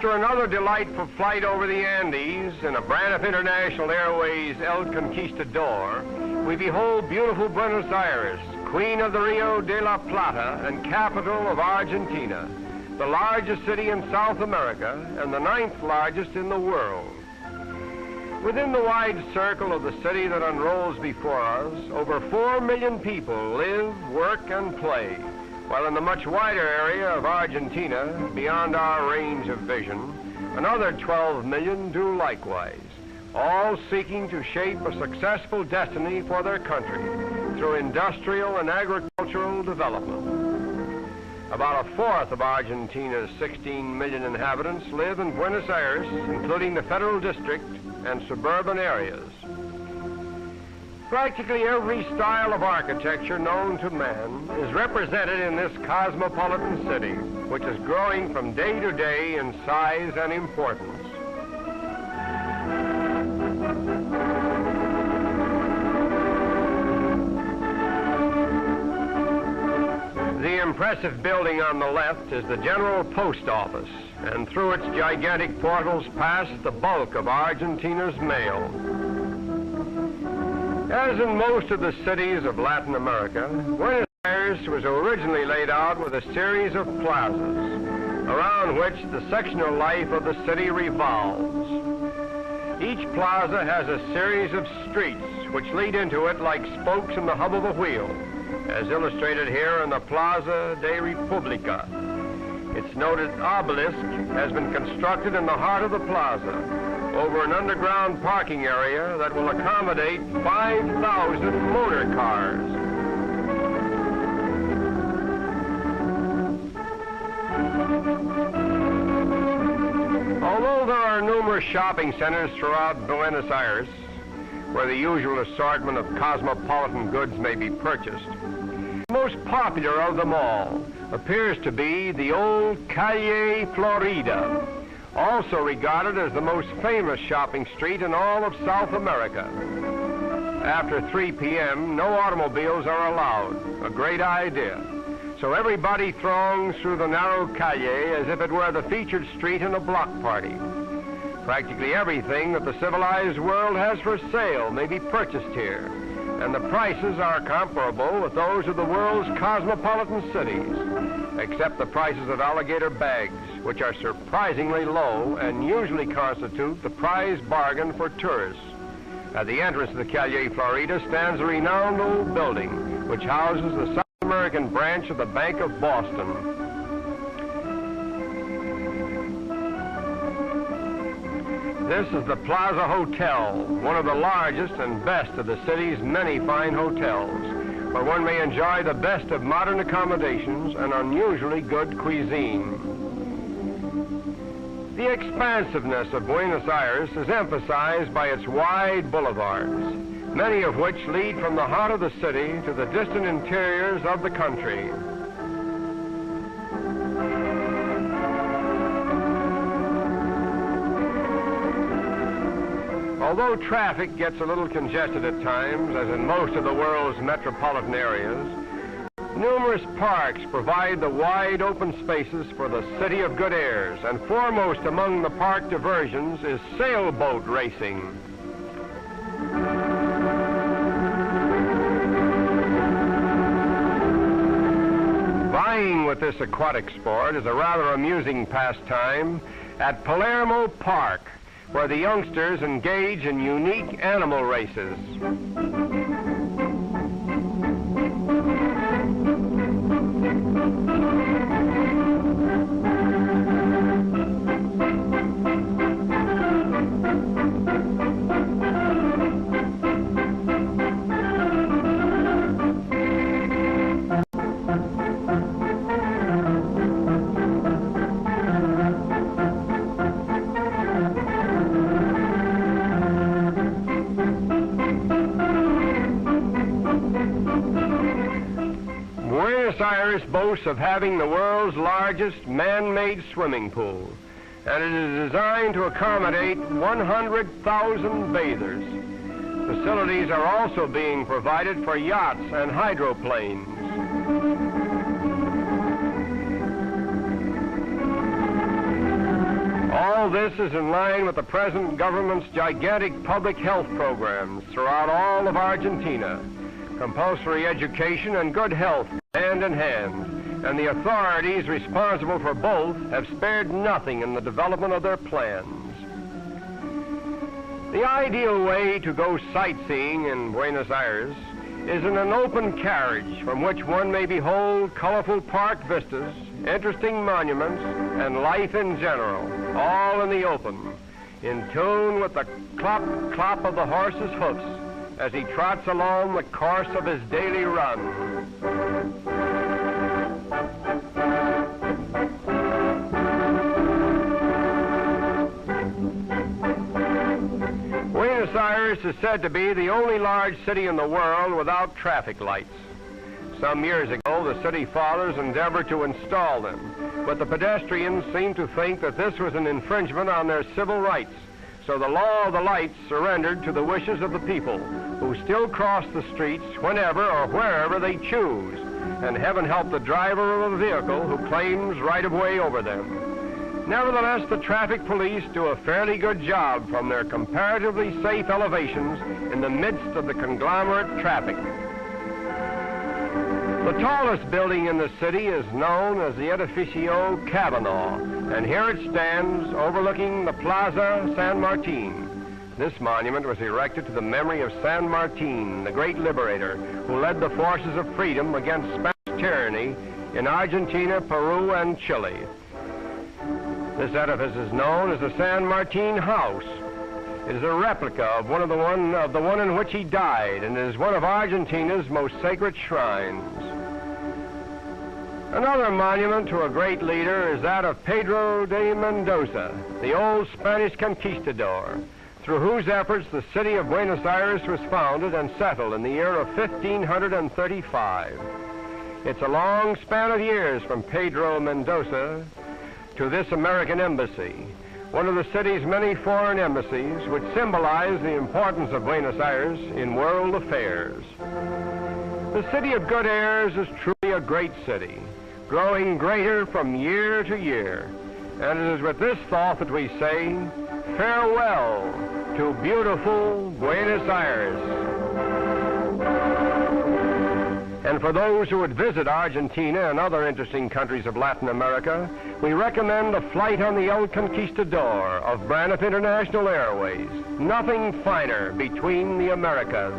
After another delightful flight over the Andes in a Braniff International Airways El Conquistador, we behold beautiful Buenos Aires, queen of the Rio de la Plata and capital of Argentina, the largest city in South America and the 9th largest in the world. Within the wide circle of the city that unrolls before us, over 4 million people live, work, and play, while in the much wider area of Argentina, beyond our range of vision, another 12 million do likewise, all seeking to shape a successful destiny for their country through industrial and agricultural development. About a fourth of Argentina's 16 million inhabitants live in Buenos Aires, including the Federal District and suburban areas. Practically every style of architecture known to man is represented in this cosmopolitan city, which is growing from day to day in size and importance. The impressive building on the left is the General Post Office, and through its gigantic portals pass the bulk of Argentina's mail. As in most of the cities of Latin America, Buenos Aires was originally laid out with a series of plazas, around which the sectional life of the city revolves. Each plaza has a series of streets which lead into it like spokes in the hub of a wheel, as illustrated here in the Plaza de República. Its noted obelisk has been constructed in the heart of the plaza, over an underground parking area that will accommodate 5,000 motor cars. Although there are numerous shopping centers throughout Buenos Aires, where the usual assortment of cosmopolitan goods may be purchased, the most popular of them all appears to be the old Calle Florida, also regarded as the most famous shopping street in all of South America. After 3 p.m., no automobiles are allowed, a great idea. So everybody throngs through the narrow calle as if it were the featured street in a block party. Practically everything that the civilized world has for sale may be purchased here, and the prices are comparable with those of the world's cosmopolitan cities, except the prices of alligator bags, which are surprisingly low and usually constitute the prize bargain for tourists. At the entrance of the Calle Florida stands a renowned old building, which houses the South American branch of the Bank of Boston. This is the Plaza Hotel, one of the largest and best of the city's many fine hotels, where one may enjoy the best of modern accommodations and unusually good cuisine. The expansiveness of Buenos Aires is emphasized by its wide boulevards, many of which lead from the heart of the city to the distant interiors of the country. Although traffic gets a little congested at times, as in most of the world's metropolitan areas, numerous parks provide the wide open spaces for the city of good airs, and foremost among the park diversions is sailboat racing. Vying with this aquatic sport is a rather amusing pastime at Palermo Park, where the youngsters engage in unique animal races. Buenos Aires boasts of having the world's largest man-made swimming pool, and it is designed to accommodate 100,000 bathers. Facilities are also being provided for yachts and hydroplanes. All this is in line with the present government's gigantic public health programs throughout all of Argentina. Compulsory education and good health hand in hand, and the authorities responsible for both have spared nothing in the development of their plans. The ideal way to go sightseeing in Buenos Aires is in an open carriage from which one may behold colorful park vistas, interesting monuments, and life in general, all in the open, in tune with the clop-clop of the horse's hoofs as he trots along the course of his daily run. Buenos Aires is said to be the only large city in the world without traffic lights. Some years ago, the city fathers endeavored to install them, but the pedestrians seemed to think that this was an infringement on their civil rights. So the law of the lights surrendered to the wishes of the people, who still cross the streets whenever or wherever they choose, and heaven help the driver of a vehicle who claims right-of-way over them. Nevertheless, the traffic police do a fairly good job from their comparatively safe elevations in the midst of the conglomerate traffic. The tallest building in the city is known as the Edificio Kavanaugh, and here it stands overlooking the Plaza San Martin. This monument was erected to the memory of San Martin, the great liberator, who led the forces of freedom against Spanish tyranny in Argentina, Peru, and Chile. This edifice is known as the San Martin House. It is a replica of the one in which he died, and is one of Argentina's most sacred shrines. Another monument to a great leader is that of Pedro de Mendoza, the old Spanish conquistador, through whose efforts the city of Buenos Aires was founded and settled in the year of 1535. It's a long span of years from Pedro Mendoza to this American embassy, one of the city's many foreign embassies, which symbolize the importance of Buenos Aires in world affairs. The city of good airs is truly a great city, growing greater from year to year. And it is with this thought that we say, farewell to beautiful Buenos Aires. And for those who would visit Argentina and other interesting countries of Latin America, we recommend a flight on the El Conquistador of Braniff International Airways. Nothing finer between the Americas.